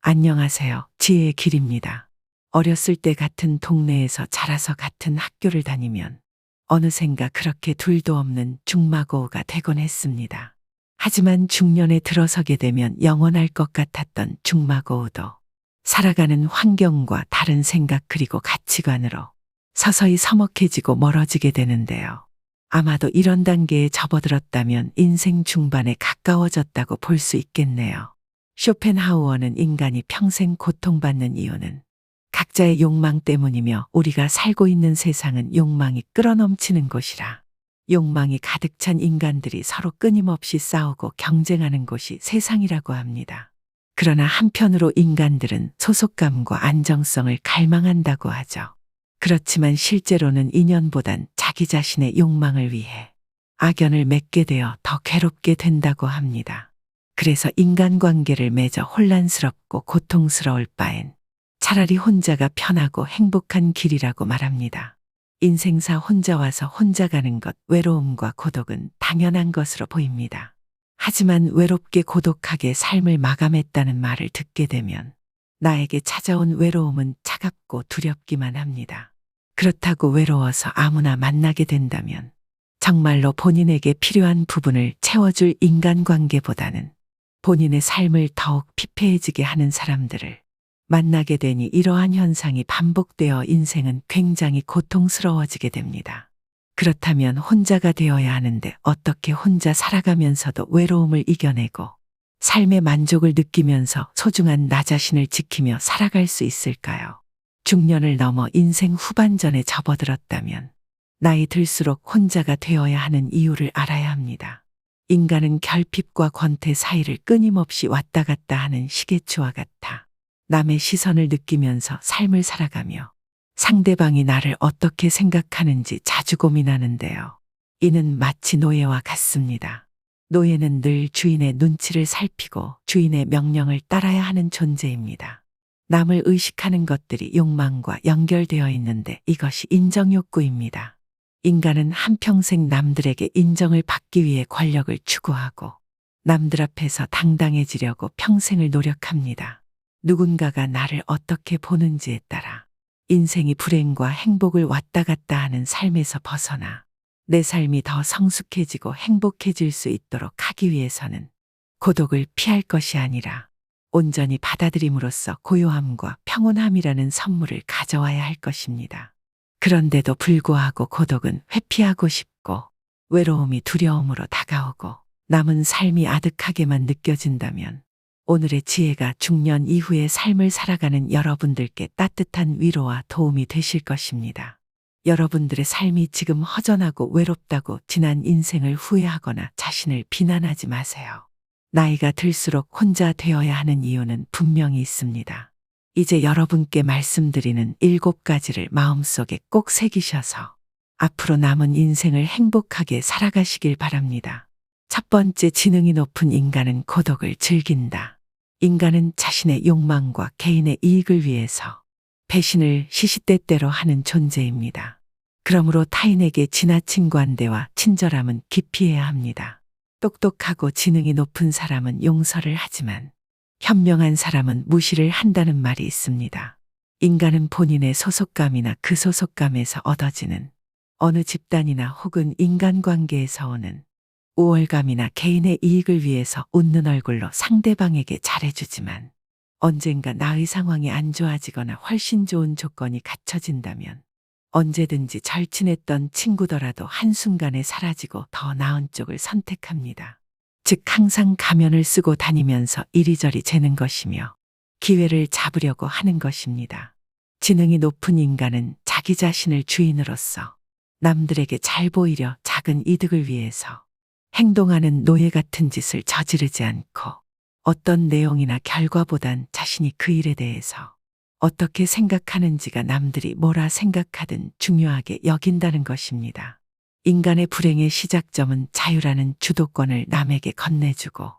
안녕하세요. 지혜의 길입니다. 어렸을 때 같은 동네에서 자라서 같은 학교를 다니면 어느샌가 그렇게 둘도 없는 중마고우가 되곤 했습니다. 하지만 중년에 들어서게 되면 영원할 것 같았던 중마고우도 살아가는 환경과 다른 생각 그리고 가치관으로 서서히 서먹해지고 멀어지게 되는데요. 아마도 이런 단계에 접어들었다면 인생 중반에 가까워졌다고 볼 수 있겠네요. 쇼펜하우어는 인간이 평생 고통받는 이유는 각자의 욕망 때문이며 우리가 살고 있는 세상은 욕망이 끌어넘치는 곳이라 욕망이 가득 찬 인간들이 서로 끊임없이 싸우고 경쟁하는 곳이 세상이라고 합니다. 그러나 한편으로 인간들은 소속감과 안정성을 갈망한다고 하죠. 그렇지만 실제로는 인연보단 자기 자신의 욕망을 위해 악연을 맺게 되어 더 괴롭게 된다고 합니다. 그래서 인간관계를 맺어 혼란스럽고 고통스러울 바엔 차라리 혼자가 편하고 행복한 길이라고 말합니다. 인생사 혼자 와서 혼자 가는 것, 외로움과 고독은 당연한 것으로 보입니다. 하지만 외롭게 고독하게 삶을 마감했다는 말을 듣게 되면 나에게 찾아온 외로움은 차갑고 두렵기만 합니다. 그렇다고 외로워서 아무나 만나게 된다면 정말로 본인에게 필요한 부분을 채워줄 인간관계보다는 본인의 삶을 더욱 피폐해지게 하는 사람들을 만나게 되니 이러한 현상이 반복되어 인생은 굉장히 고통스러워지게 됩니다. 그렇다면 혼자가 되어야 하는데 어떻게 혼자 살아가면서도 외로움을 이겨내고 삶의 만족을 느끼면서 소중한 나 자신을 지키며 살아갈 수 있을까요? 중년을 넘어 인생 후반전에 접어들었다면 나이 들수록 혼자가 되어야 하는 이유를 알아야 합니다. 인간은 결핍과 권태 사이를 끊임없이 왔다 갔다 하는 시계추와 같아 남의 시선을 느끼면서 삶을 살아가며 상대방이 나를 어떻게 생각하는지 자주 고민하는데요. 이는 마치 노예와 같습니다. 노예는 늘 주인의 눈치를 살피고 주인의 명령을 따라야 하는 존재입니다. 남을 의식하는 것들이 욕망과 연결되어 있는데 이것이 인정욕구입니다. 인간은 한평생 남들에게 인정을 받기 위해 권력을 추구하고 남들 앞에서 당당해지려고 평생을 노력합니다. 누군가가 나를 어떻게 보는지에 따라 인생이 불행과 행복을 왔다 갔다 하는 삶에서 벗어나 내 삶이 더 성숙해지고 행복해질 수 있도록 하기 위해서는 고독을 피할 것이 아니라 온전히 받아들임으로써 고요함과 평온함이라는 선물을 가져와야 할 것입니다. 그런데도 불구하고 고독은 회피하고 싶고 외로움이 두려움으로 다가오고 남은 삶이 아득하게만 느껴진다면 오늘의 지혜가 중년 이후의 삶을 살아가는 여러분들께 따뜻한 위로와 도움이 되실 것입니다. 여러분들의 삶이 지금 허전하고 외롭다고 지난 인생을 후회하거나 자신을 비난하지 마세요. 나이가 들수록 혼자 되어야 하는 이유는 분명히 있습니다. 이제 여러분께 말씀드리는 7가지를 마음속에 꼭 새기셔서 앞으로 남은 인생을 행복하게 살아가시길 바랍니다. 첫 번째, 지능이 높은 인간은 고독을 즐긴다. 인간은 자신의 욕망과 개인의 이익을 위해서 배신을 시시때때로 하는 존재입니다. 그러므로 타인에게 지나친 관대와 친절함은 기피해야 합니다. 똑똑하고 지능이 높은 사람은 용서를 하지만 현명한 사람은 무시를 한다는 말이 있습니다. 인간은 본인의 소속감이나 그 소속감에서 얻어지는 어느 집단이나 혹은 인간관계에서 오는 우월감이나 개인의 이익을 위해서 웃는 얼굴로 상대방에게 잘해주지만 언젠가 나의 상황이 안 좋아지거나 훨씬 좋은 조건이 갖춰진다면 언제든지 절친했던 친구더라도 한순간에 사라지고 더 나은 쪽을 선택합니다. 즉 항상 가면을 쓰고 다니면서 이리저리 재는 것이며 기회를 잡으려고 하는 것입니다. 지능이 높은 인간은 자기 자신을 주인으로서 남들에게 잘 보이려 작은 이득을 위해서 행동하는 노예 같은 짓을 저지르지 않고 어떤 내용이나 결과보단 자신이 그 일에 대해서 어떻게 생각하는지가 남들이 뭐라 생각하든 중요하게 여긴다는 것입니다. 인간의 불행의 시작점은 자유라는 주도권을 남에게 건네주고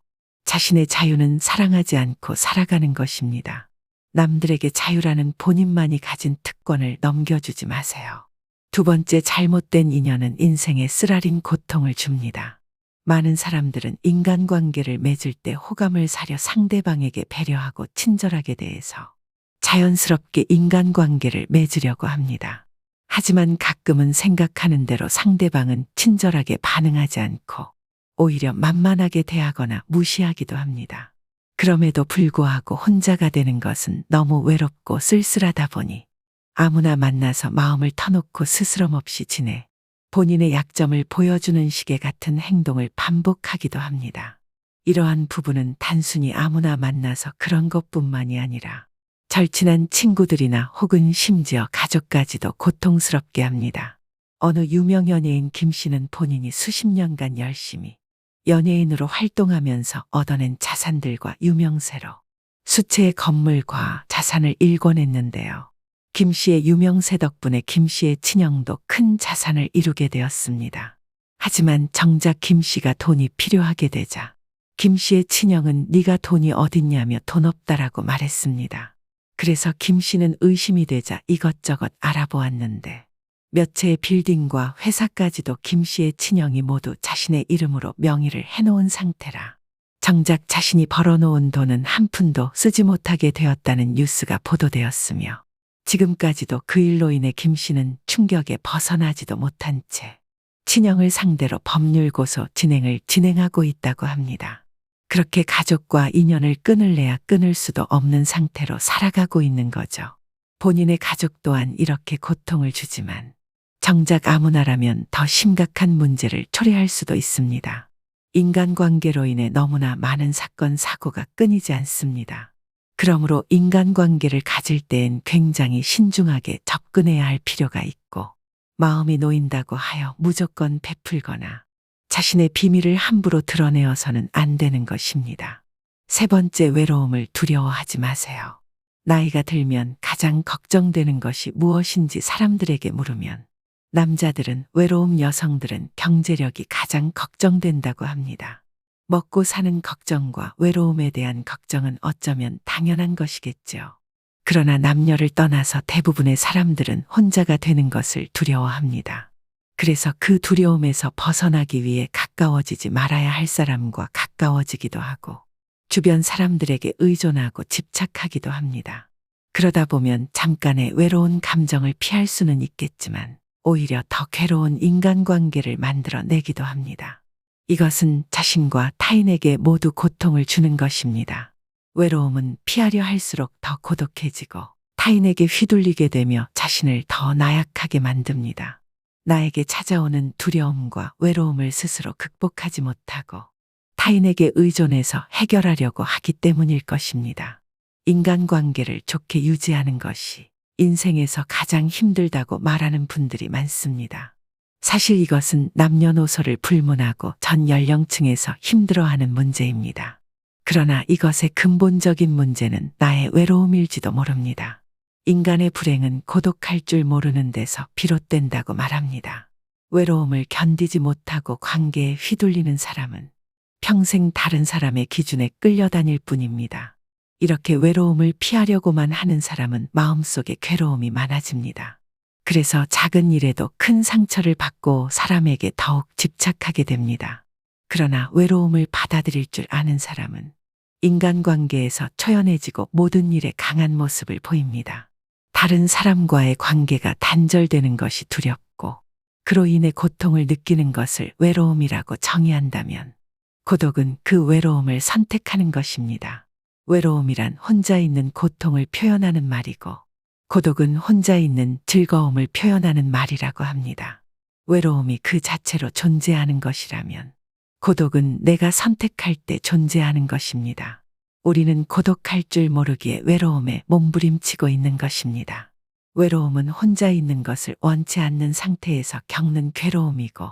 자신의 자유는 사랑하지 않고 살아가는 것입니다. 남들에게 자유라는 본인만이 가진 특권을 넘겨주지 마세요. 두 번째, 잘못된 인연은 인생에 쓰라린 고통을 줍니다. 많은 사람들은 인간관계를 맺을 때 호감을 사려 상대방에게 배려하고 친절하게 대해서 자연스럽게 인간관계를 맺으려고 합니다. 하지만 가끔은 생각하는 대로 상대방은 친절하게 반응하지 않고 오히려 만만하게 대하거나 무시하기도 합니다. 그럼에도 불구하고 혼자가 되는 것은 너무 외롭고 쓸쓸하다 보니 아무나 만나서 마음을 터놓고 스스럼 없이 지내 본인의 약점을 보여주는 식의 같은 행동을 반복하기도 합니다. 이러한 부분은 단순히 아무나 만나서 그런 것뿐만이 아니라 절친한 친구들이나 혹은 심지어 가족까지도 고통스럽게 합니다. 어느 유명 연예인 김 씨는 본인이 수십 년간 열심히 연예인으로 활동하면서 얻어낸 자산들과 유명세로 수채의 건물과 자산을 일궈냈는데요. 김 씨의 유명세 덕분에 김 씨의 친형도 큰 자산을 이루게 되었습니다. 하지만 정작 김 씨가 돈이 필요하게 되자 김 씨의 친형은 네가 돈이 어딨냐며 돈 없다라고 말했습니다. 그래서 김 씨는 의심이 되자 이것저것 알아보았는데 몇 채의 빌딩과 회사까지도 김 씨의 친형이 모두 자신의 이름으로 명의를 해놓은 상태라 정작 자신이 벌어놓은 돈은 한 푼도 쓰지 못하게 되었다는 뉴스가 보도되었으며 지금까지도 그 일로 인해 김 씨는 충격에 벗어나지도 못한 채 친형을 상대로 법률 고소 진행하고 있다고 합니다. 그렇게 가족과 인연을 끊을래야 끊을 수도 없는 상태로 살아가고 있는 거죠. 본인의 가족 또한 이렇게 고통을 주지만 정작 아무나라면 더 심각한 문제를 초래할 수도 있습니다. 인간관계로 인해 너무나 많은 사건, 사고가 끊이지 않습니다. 그러므로 인간관계를 가질 때엔 굉장히 신중하게 접근해야 할 필요가 있고 마음이 놓인다고 하여 무조건 베풀거나 자신의 비밀을 함부로 드러내어서는 안 되는 것입니다. 세 번째, 외로움을 두려워하지 마세요. 나이가 들면 가장 걱정되는 것이 무엇인지 사람들에게 물으면 남자들은 외로움, 여성들은 경제력이 가장 걱정된다고 합니다. 먹고 사는 걱정과 외로움에 대한 걱정은 어쩌면 당연한 것이겠죠. 그러나 남녀를 떠나서 대부분의 사람들은 혼자가 되는 것을 두려워합니다. 그래서 그 두려움에서 벗어나기 위해 가까워지지 말아야 할 사람과 가까워지기도 하고 주변 사람들에게 의존하고 집착하기도 합니다. 그러다 보면 잠깐의 외로운 감정을 피할 수는 있겠지만 오히려 더 괴로운 인간관계를 만들어내기도 합니다. 이것은 자신과 타인에게 모두 고통을 주는 것입니다. 외로움은 피하려 할수록 더 고독해지고 타인에게 휘둘리게 되며 자신을 더 나약하게 만듭니다. 나에게 찾아오는 두려움과 외로움을 스스로 극복하지 못하고 타인에게 의존해서 해결하려고 하기 때문일 것입니다. 인간관계를 좋게 유지하는 것이 인생에서 가장 힘들다고 말하는 분들이 많습니다. 사실 이것은 남녀노소를 불문하고 전 연령층에서 힘들어하는 문제입니다. 그러나 이것의 근본적인 문제는 나의 외로움일지도 모릅니다. 인간의 불행은 고독할 줄 모르는 데서 비롯된다고 말합니다. 외로움을 견디지 못하고 관계에 휘둘리는 사람은 평생 다른 사람의 기준에 끌려다닐 뿐입니다. 이렇게 외로움을 피하려고만 하는 사람은 마음속에 괴로움이 많아집니다. 그래서 작은 일에도 큰 상처를 받고 사람에게 더욱 집착하게 됩니다. 그러나 외로움을 받아들일 줄 아는 사람은 인간관계에서 초연해지고 모든 일에 강한 모습을 보입니다. 다른 사람과의 관계가 단절되는 것이 두렵고 그로 인해 고통을 느끼는 것을 외로움이라고 정의한다면 고독은 그 외로움을 선택하는 것입니다. 외로움이란 혼자 있는 고통을 표현하는 말이고 고독은 혼자 있는 즐거움을 표현하는 말이라고 합니다. 외로움이 그 자체로 존재하는 것이라면 고독은 내가 선택할 때 존재하는 것입니다. 우리는 고독할 줄 모르기에 외로움에 몸부림치고 있는 것입니다. 외로움은 혼자 있는 것을 원치 않는 상태에서 겪는 괴로움이고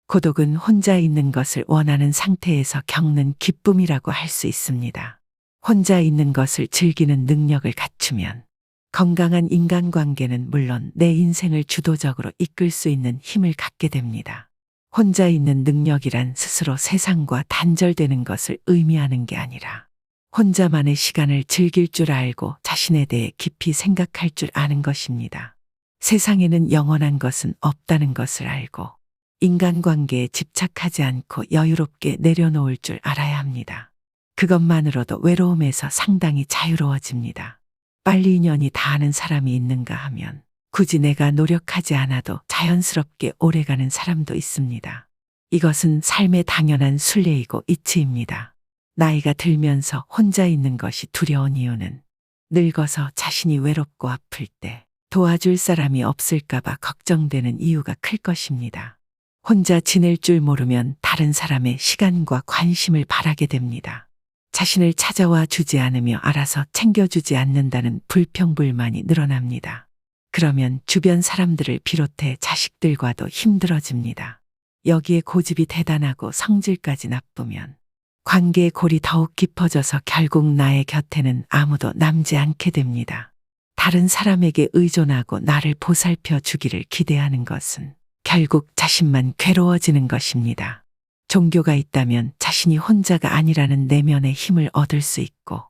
고독은 혼자 있는 것을 원하는 상태에서 겪는 기쁨이라고 할 수 있습니다. 혼자 있는 것을 즐기는 능력을 갖추면 건강한 인간관계는 물론 내 인생을 주도적으로 이끌 수 있는 힘을 갖게 됩니다. 혼자 있는 능력이란 스스로 세상과 단절되는 것을 의미하는 게 아니라 혼자만의 시간을 즐길 줄 알고 자신에 대해 깊이 생각할 줄 아는 것입니다. 세상에는 영원한 것은 없다는 것을 알고 인간관계에 집착하지 않고 여유롭게 내려놓을 줄 알아야 합니다. 그것만으로도 외로움에서 상당히 자유로워집니다. 빨리 인연이 닿는 사람이 있는가 하면 굳이 내가 노력하지 않아도 자연스럽게 오래가는 사람도 있습니다. 이것은 삶의 당연한 순례이고 이치입니다. 나이가 들면서 혼자 있는 것이 두려운 이유는 늙어서 자신이 외롭고 아플 때 도와줄 사람이 없을까봐 걱정되는 이유가 클 것입니다. 혼자 지낼 줄 모르면 다른 사람의 시간과 관심을 바라게 됩니다. 자신을 찾아와 주지 않으며 알아서 챙겨주지 않는다는 불평불만이 늘어납니다. 그러면 주변 사람들을 비롯해 자식들과도 힘들어집니다. 여기에 고집이 대단하고 성질까지 나쁘면 관계의 골이 더욱 깊어져서 결국 나의 곁에는 아무도 남지 않게 됩니다. 다른 사람에게 의존하고 나를 보살펴 주기를 기대하는 것은 결국 자신만 괴로워지는 것입니다. 종교가 있다면 자신이 혼자가 아니라는 내면의 힘을 얻을 수 있고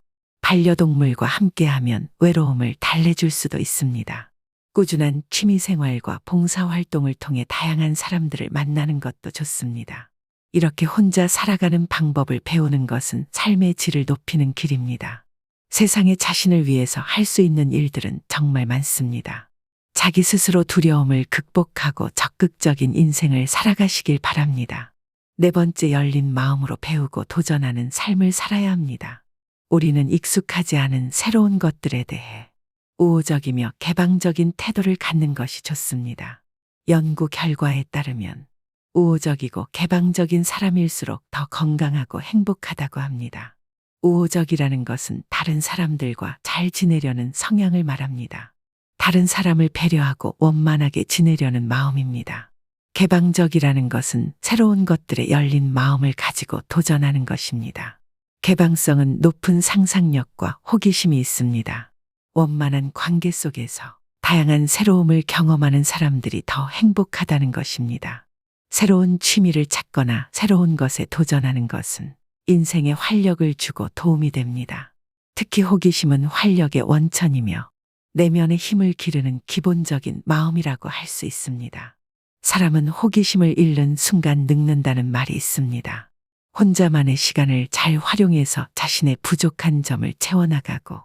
반려동물과 함께하면 외로움을 달래줄 수도 있습니다. 꾸준한 취미생활과 봉사활동을 통해 다양한 사람들을 만나는 것도 좋습니다. 이렇게 혼자 살아가는 방법을 배우는 것은 삶의 질을 높이는 길입니다. 세상에 자신을 위해서 할 수 있는 일들은 정말 많습니다. 자기 스스로 두려움을 극복하고 적극적인 인생을 살아가시길 바랍니다. 네 번째, 열린 마음으로 배우고 도전하는 삶을 살아야 합니다. 우리는 익숙하지 않은 새로운 것들에 대해 우호적이며 개방적인 태도를 갖는 것이 좋습니다. 연구 결과에 따르면 우호적이고 개방적인 사람일수록 더 건강하고 행복하다고 합니다. 우호적이라는 것은 다른 사람들과 잘 지내려는 성향을 말합니다. 다른 사람을 배려하고 원만하게 지내려는 마음입니다. 개방적이라는 것은 새로운 것들에 열린 마음을 가지고 도전하는 것입니다. 개방성은 높은 상상력과 호기심이 있습니다. 원만한 관계 속에서 다양한 새로움을 경험하는 사람들이 더 행복하다는 것입니다. 새로운 취미를 찾거나 새로운 것에 도전하는 것은 인생에 활력을 주고 도움이 됩니다. 특히 호기심은 활력의 원천이며 내면의 힘을 기르는 기본적인 마음이라고 할 수 있습니다. 사람은 호기심을 잃는 순간 늙는다는 말이 있습니다. 혼자만의 시간을 잘 활용해서 자신의 부족한 점을 채워나가고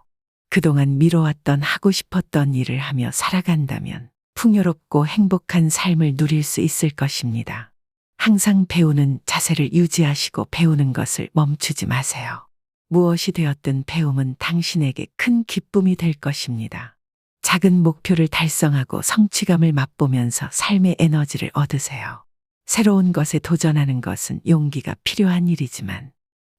그동안 미뤄왔던 하고 싶었던 일을 하며 살아간다면 풍요롭고 행복한 삶을 누릴 수 있을 것입니다. 항상 배우는 자세를 유지하시고 배우는 것을 멈추지 마세요. 무엇이 되었든 배움은 당신에게 큰 기쁨이 될 것입니다. 작은 목표를 달성하고 성취감을 맛보면서 삶의 에너지를 얻으세요. 새로운 것에 도전하는 것은 용기가 필요한 일이지만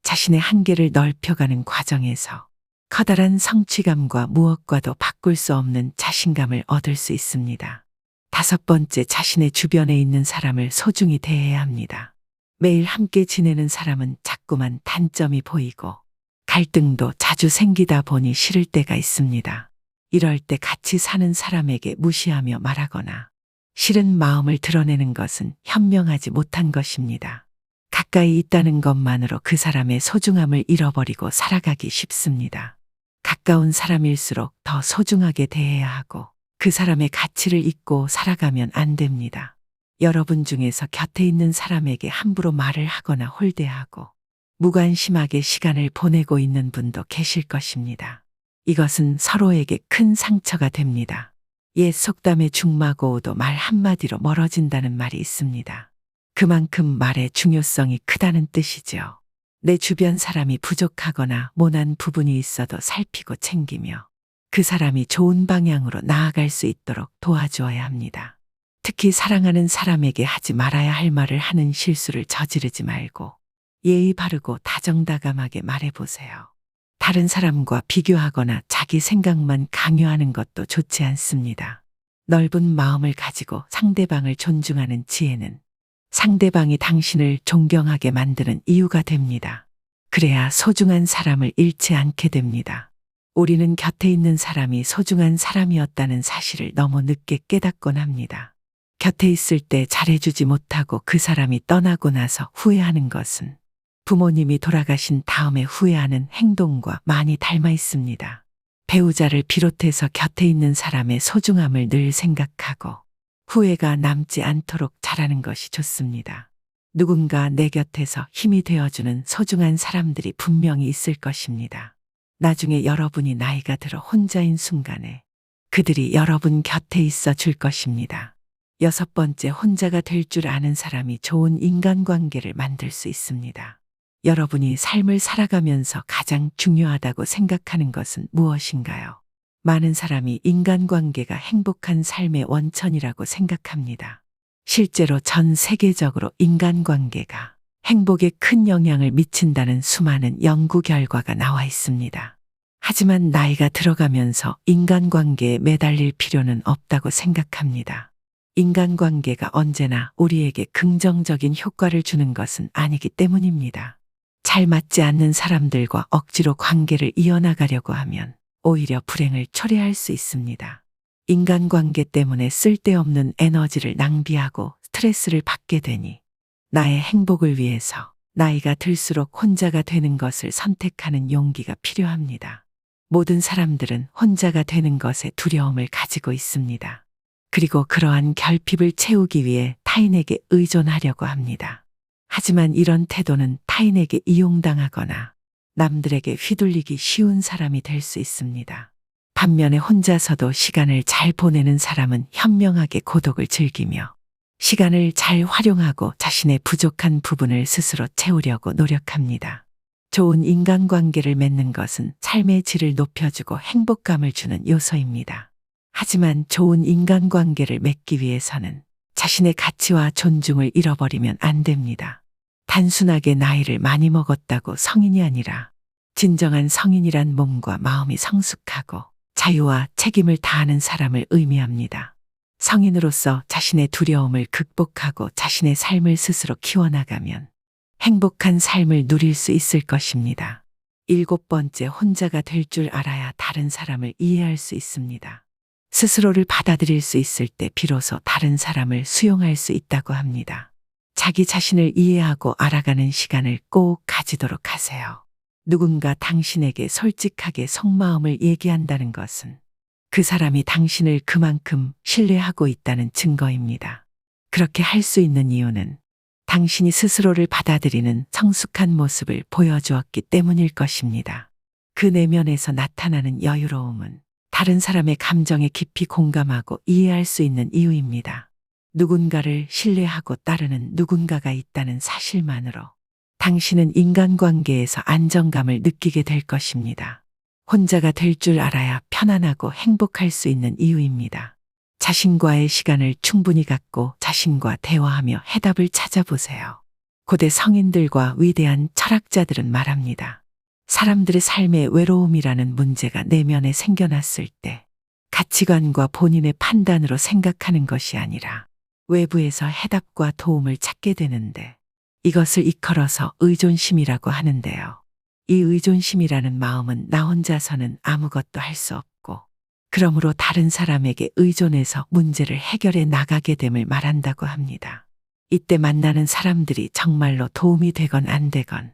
자신의 한계를 넓혀가는 과정에서 커다란 성취감과 무엇과도 바꿀 수 없는 자신감을 얻을 수 있습니다. 다섯 번째, 자신의 주변에 있는 사람을 소중히 대해야 합니다. 매일 함께 지내는 사람은 자꾸만 단점이 보이고 갈등도 자주 생기다 보니 싫을 때가 있습니다. 이럴 때 같이 사는 사람에게 무시하며 말하거나 싫은 마음을 드러내는 것은 현명하지 못한 것입니다. 가까이 있다는 것만으로 그 사람의 소중함을 잃어버리고 살아가기 쉽습니다. 가까운 사람일수록 더 소중하게 대해야 하고 그 사람의 가치를 잊고 살아가면 안 됩니다. 여러분 중에서 곁에 있는 사람에게 함부로 말을 하거나 홀대하고 무관심하게 시간을 보내고 있는 분도 계실 것입니다. 이것은 서로에게 큰 상처가 됩니다. 옛 속담에 중마고우도 말 한마디로 멀어진다는 말이 있습니다. 그만큼 말의 중요성이 크다는 뜻이죠. 내 주변 사람이 부족하거나 모난 부분이 있어도 살피고 챙기며 그 사람이 좋은 방향으로 나아갈 수 있도록 도와주어야 합니다. 특히 사랑하는 사람에게 하지 말아야 할 말을 하는 실수를 저지르지 말고 예의 바르고 다정다감하게 말해보세요. 다른 사람과 비교하거나 자기 생각만 강요하는 것도 좋지 않습니다. 넓은 마음을 가지고 상대방을 존중하는 지혜는 상대방이 당신을 존경하게 만드는 이유가 됩니다. 그래야 소중한 사람을 잃지 않게 됩니다. 우리는 곁에 있는 사람이 소중한 사람이었다는 사실을 너무 늦게 깨닫곤 합니다. 곁에 있을 때 잘해주지 못하고 그 사람이 떠나고 나서 후회하는 것은 부모님이 돌아가신 다음에 후회하는 행동과 많이 닮아 있습니다. 배우자를 비롯해서 곁에 있는 사람의 소중함을 늘 생각하고 후회가 남지 않도록 잘하는 것이 좋습니다. 누군가 내 곁에서 힘이 되어주는 소중한 사람들이 분명히 있을 것입니다. 나중에 여러분이 나이가 들어 혼자인 순간에 그들이 여러분 곁에 있어 줄 것입니다. 6번째, 혼자가 될 줄 아는 사람이 좋은 인간관계를 만들 수 있습니다. 여러분이 삶을 살아가면서 가장 중요하다고 생각하는 것은 무엇인가요? 많은 사람이 인간관계가 행복한 삶의 원천이라고 생각합니다. 실제로 전 세계적으로 인간관계가 행복에 큰 영향을 미친다는 수많은 연구 결과가 나와 있습니다. 하지만 나이가 들어가면서 인간관계에 매달릴 필요는 없다고 생각합니다. 인간관계가 언제나 우리에게 긍정적인 효과를 주는 것은 아니기 때문입니다. 잘 맞지 않는 사람들과 억지로 관계를 이어나가려고 하면 오히려 불행을 초래할 수 있습니다. 인간관계 때문에 쓸데없는 에너지를 낭비하고 스트레스를 받게 되니 나의 행복을 위해서 나이가 들수록 혼자가 되는 것을 선택하는 용기가 필요합니다. 모든 사람들은 혼자가 되는 것에 두려움을 가지고 있습니다. 그리고 그러한 결핍을 채우기 위해 타인에게 의존하려고 합니다. 하지만 이런 태도는 타인에게 이용당하거나 남들에게 휘둘리기 쉬운 사람이 될 수 있습니다. 반면에 혼자서도 시간을 잘 보내는 사람은 현명하게 고독을 즐기며 시간을 잘 활용하고 자신의 부족한 부분을 스스로 채우려고 노력합니다. 좋은 인간관계를 맺는 것은 삶의 질을 높여주고 행복감을 주는 요소입니다. 하지만 좋은 인간관계를 맺기 위해서는 자신의 가치와 존중을 잃어버리면 안 됩니다. 단순하게 나이를 많이 먹었다고 성인이 아니라 진정한 성인이란 몸과 마음이 성숙하고 자유와 책임을 다하는 사람을 의미합니다. 성인으로서 자신의 두려움을 극복하고 자신의 삶을 스스로 키워나가면 행복한 삶을 누릴 수 있을 것입니다. 7번째, 혼자가 될 줄 알아야 다른 사람을 이해할 수 있습니다. 스스로를 받아들일 수 있을 때 비로소 다른 사람을 수용할 수 있다고 합니다. 자기 자신을 이해하고 알아가는 시간을 꼭 가지도록 하세요. 누군가 당신에게 솔직하게 속마음을 얘기한다는 것은 그 사람이 당신을 그만큼 신뢰하고 있다는 증거입니다. 그렇게 할 수 있는 이유는 당신이 스스로를 받아들이는 성숙한 모습을 보여주었기 때문일 것입니다. 그 내면에서 나타나는 여유로움은 다른 사람의 감정에 깊이 공감하고 이해할 수 있는 이유입니다. 누군가를 신뢰하고 따르는 누군가가 있다는 사실만으로 당신은 인간관계에서 안정감을 느끼게 될 것입니다. 혼자가 될 줄 알아야 편안하고 행복할 수 있는 이유입니다. 자신과의 시간을 충분히 갖고 자신과 대화하며 해답을 찾아보세요. 고대 성인들과 위대한 철학자들은 말합니다. 사람들의 삶의 외로움이라는 문제가 내면에 생겨났을 때 가치관과 본인의 판단으로 생각하는 것이 아니라 외부에서 해답과 도움을 찾게 되는데 이것을 일컬어서 의존심이라고 하는데요. 이 의존심이라는 마음은 나 혼자서는 아무것도 할 수 없고 그러므로 다른 사람에게 의존해서 문제를 해결해 나가게 됨을 말한다고 합니다. 이때 만나는 사람들이 정말로 도움이 되건 안 되건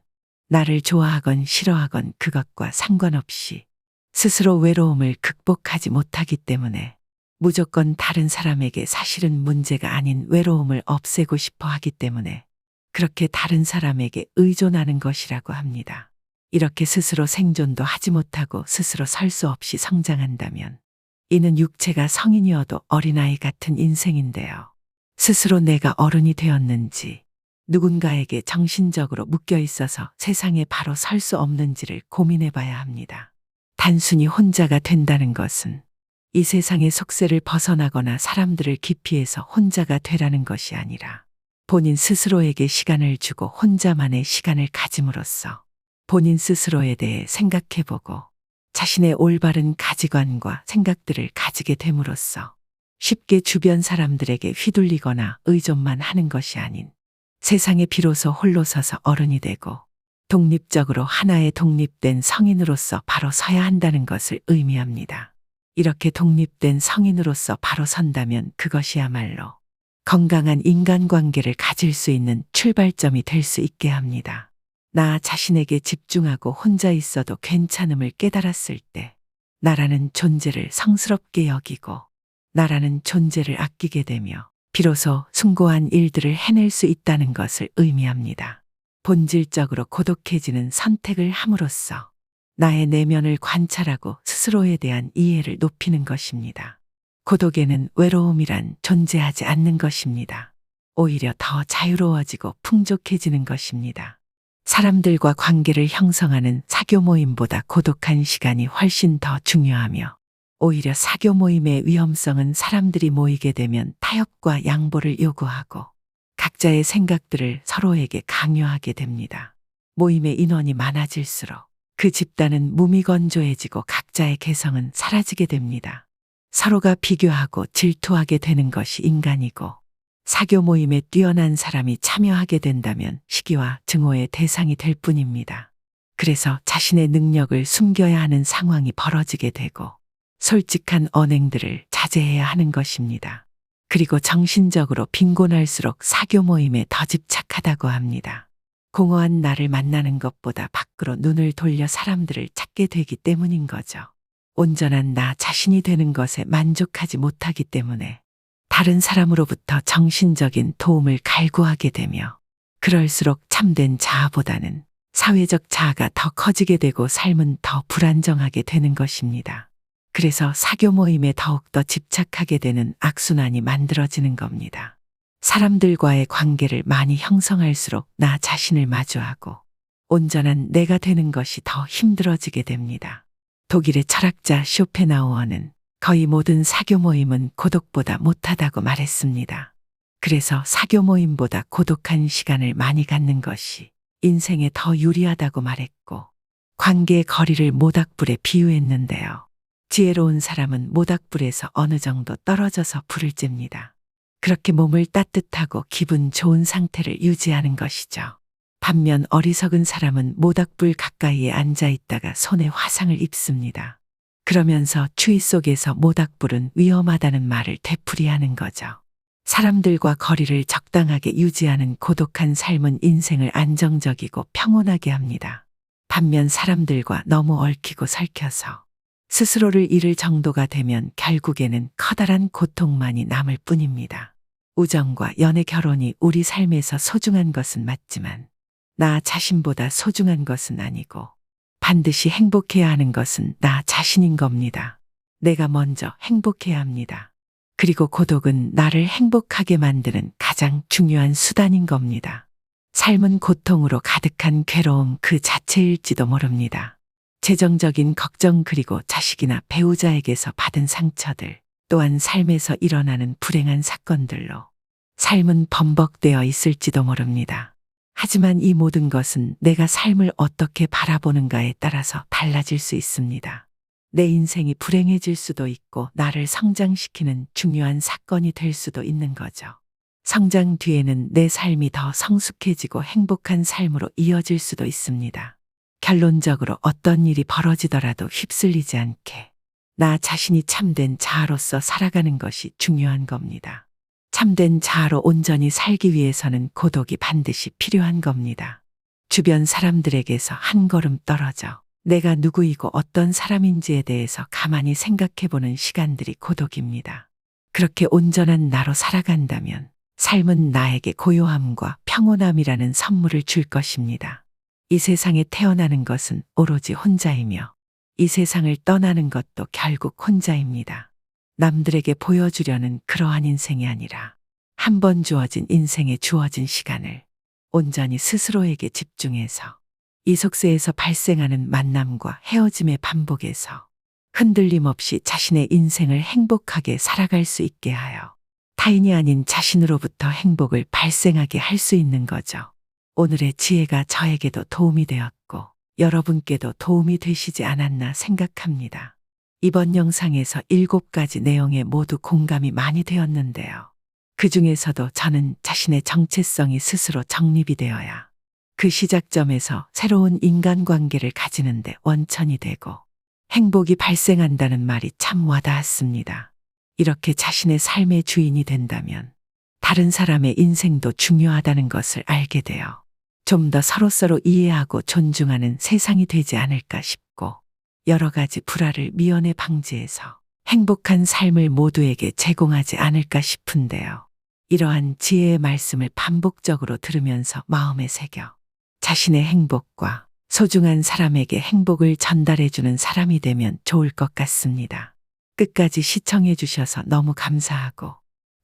나를 좋아하건 싫어하건 그것과 상관없이 스스로 외로움을 극복하지 못하기 때문에 무조건 다른 사람에게 사실은 문제가 아닌 외로움을 없애고 싶어 하기 때문에 그렇게 다른 사람에게 의존하는 것이라고 합니다. 이렇게 스스로 생존도 하지 못하고 스스로 설 수 없이 성장한다면 이는 육체가 성인이어도 어린아이 같은 인생인데요. 스스로 내가 어른이 되었는지 누군가에게 정신적으로 묶여 있어서 세상에 바로 설 수 없는지를 고민해 봐야 합니다. 단순히 혼자가 된다는 것은 이 세상의 속세를 벗어나거나 사람들을 기피해서 혼자가 되라는 것이 아니라 본인 스스로에게 시간을 주고 혼자만의 시간을 가짐으로써 본인 스스로에 대해 생각해보고 자신의 올바른 가치관과 생각들을 가지게 됨으로써 쉽게 주변 사람들에게 휘둘리거나 의존만 하는 것이 아닌 세상에 비로소 홀로 서서 어른이 되고 독립적으로 하나의 독립된 성인으로서 바로 서야 한다는 것을 의미합니다. 이렇게 독립된 성인으로서 바로 선다면 그것이야말로 건강한 인간관계를 가질 수 있는 출발점이 될 수 있게 합니다. 나 자신에게 집중하고 혼자 있어도 괜찮음을 깨달았을 때 나라는 존재를 성스럽게 여기고 나라는 존재를 아끼게 되며 비로소 숭고한 일들을 해낼 수 있다는 것을 의미합니다. 본질적으로 고독해지는 선택을 함으로써 나의 내면을 관찰하고 스스로에 대한 이해를 높이는 것입니다. 고독에는 외로움이란 존재하지 않는 것입니다. 오히려 더 자유로워지고 풍족해지는 것입니다. 사람들과 관계를 형성하는 사교 모임보다 고독한 시간이 훨씬 더 중요하며 오히려 사교 모임의 위험성은 사람들이 모이게 되면 타협과 양보를 요구하고 각자의 생각들을 서로에게 강요하게 됩니다. 모임의 인원이 많아질수록 그 집단은 무미건조해지고 각자의 개성은 사라지게 됩니다. 서로가 비교하고 질투하게 되는 것이 인간이고 사교 모임에 뛰어난 사람이 참여하게 된다면 시기와 증오의 대상이 될 뿐입니다. 그래서 자신의 능력을 숨겨야 하는 상황이 벌어지게 되고 솔직한 언행들을 자제해야 하는 것입니다. 그리고 정신적으로 빈곤할수록 사교 모임에 더 집착하다고 합니다. 공허한 나를 만나는 것보다 밖으로 눈을 돌려 사람들을 찾게 되기 때문인 거죠. 온전한 나 자신이 되는 것에 만족하지 못하기 때문에 다른 사람으로부터 정신적인 도움을 갈구하게 되며 그럴수록 참된 자아보다는 사회적 자아가 더 커지게 되고 삶은 더 불안정하게 되는 것입니다. 그래서 사교 모임에 더욱더 집착하게 되는 악순환이 만들어지는 겁니다. 사람들과의 관계를 많이 형성할수록 나 자신을 마주하고 온전한 내가 되는 것이 더 힘들어지게 됩니다. 독일의 철학자 쇼펜하우어는 거의 모든 사교 모임은 고독보다 못하다고 말했습니다. 그래서 사교 모임보다 고독한 시간을 많이 갖는 것이 인생에 더 유리하다고 말했고 관계의 거리를 모닥불에 비유했는데요. 지혜로운 사람은 모닥불에서 어느 정도 떨어져서 불을 쬐입니다. 그렇게 몸을 따뜻하고 기분 좋은 상태를 유지하는 것이죠. 반면 어리석은 사람은 모닥불 가까이에 앉아 있다가 손에 화상을 입습니다. 그러면서 추위 속에서 모닥불은 위험하다는 말을 되풀이하는 거죠. 사람들과 거리를 적당하게 유지하는 고독한 삶은 인생을 안정적이고 평온하게 합니다. 반면 사람들과 너무 얽히고 설켜서 스스로를 잃을 정도가 되면 결국에는 커다란 고통만이 남을 뿐입니다. 우정과 연애, 결혼이 우리 삶에서 소중한 것은 맞지만 나 자신보다 소중한 것은 아니고 반드시 행복해야 하는 것은 나 자신인 겁니다. 내가 먼저 행복해야 합니다. 그리고 고독은 나를 행복하게 만드는 가장 중요한 수단인 겁니다. 삶은 고통으로 가득한 괴로움 그 자체일지도 모릅니다. 재정적인 걱정 그리고 자식이나 배우자에게서 받은 상처들 또한 삶에서 일어나는 불행한 사건들로 삶은 범벅되어 있을지도 모릅니다. 하지만 이 모든 것은 내가 삶을 어떻게 바라보는가에 따라서 달라질 수 있습니다. 내 인생이 불행해질 수도 있고 나를 성장시키는 중요한 사건이 될 수도 있는 거죠. 성장 뒤에는 내 삶이 더 성숙해지고 행복한 삶으로 이어질 수도 있습니다. 결론적으로 어떤 일이 벌어지더라도 휩쓸리지 않게 나 자신이 참된 자아로서 살아가는 것이 중요한 겁니다. 참된 자아로 온전히 살기 위해서는 고독이 반드시 필요한 겁니다. 주변 사람들에게서 한 걸음 떨어져 내가 누구이고 어떤 사람인지에 대해서 가만히 생각해보는 시간들이 고독입니다. 그렇게 온전한 나로 살아간다면 삶은 나에게 고요함과 평온함이라는 선물을 줄 것입니다. 이 세상에 태어나는 것은 오로지 혼자이며 이 세상을 떠나는 것도 결국 혼자입니다. 남들에게 보여주려는 그러한 인생이 아니라 한 번 주어진 인생에 주어진 시간을 온전히 스스로에게 집중해서 이 속세에서 발생하는 만남과 헤어짐의 반복에서 흔들림 없이 자신의 인생을 행복하게 살아갈 수 있게 하여 타인이 아닌 자신으로부터 행복을 발생하게 할 수 있는 거죠. 오늘의 지혜가 저에게도 도움이 되었고 여러분께도 도움이 되시지 않았나 생각합니다. 이번 영상에서 7가지 내용에 모두 공감이 많이 되었는데요. 그 중에서도 저는 자신의 정체성이 스스로 정립이 되어야 그 시작점에서 새로운 인간관계를 가지는데 원천이 되고 행복이 발생한다는 말이 참 와닿았습니다. 이렇게 자신의 삶의 주인이 된다면 다른 사람의 인생도 중요하다는 것을 알게 되어 좀 더 서로서로 이해하고 존중하는 세상이 되지 않을까 싶고 여러 가지 불화를 미연에 방지해서 행복한 삶을 모두에게 제공하지 않을까 싶은데요. 이러한 지혜의 말씀을 반복적으로 들으면서 마음에 새겨 자신의 행복과 소중한 사람에게 행복을 전달해주는 사람이 되면 좋을 것 같습니다. 끝까지 시청해 주셔서 너무 감사하고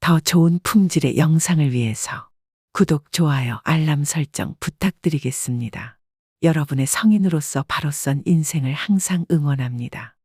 더 좋은 품질의 영상을 위해서 구독, 좋아요, 알람 설정 부탁드리겠습니다. 여러분의 성인으로서 바로 선 인생을 항상 응원합니다.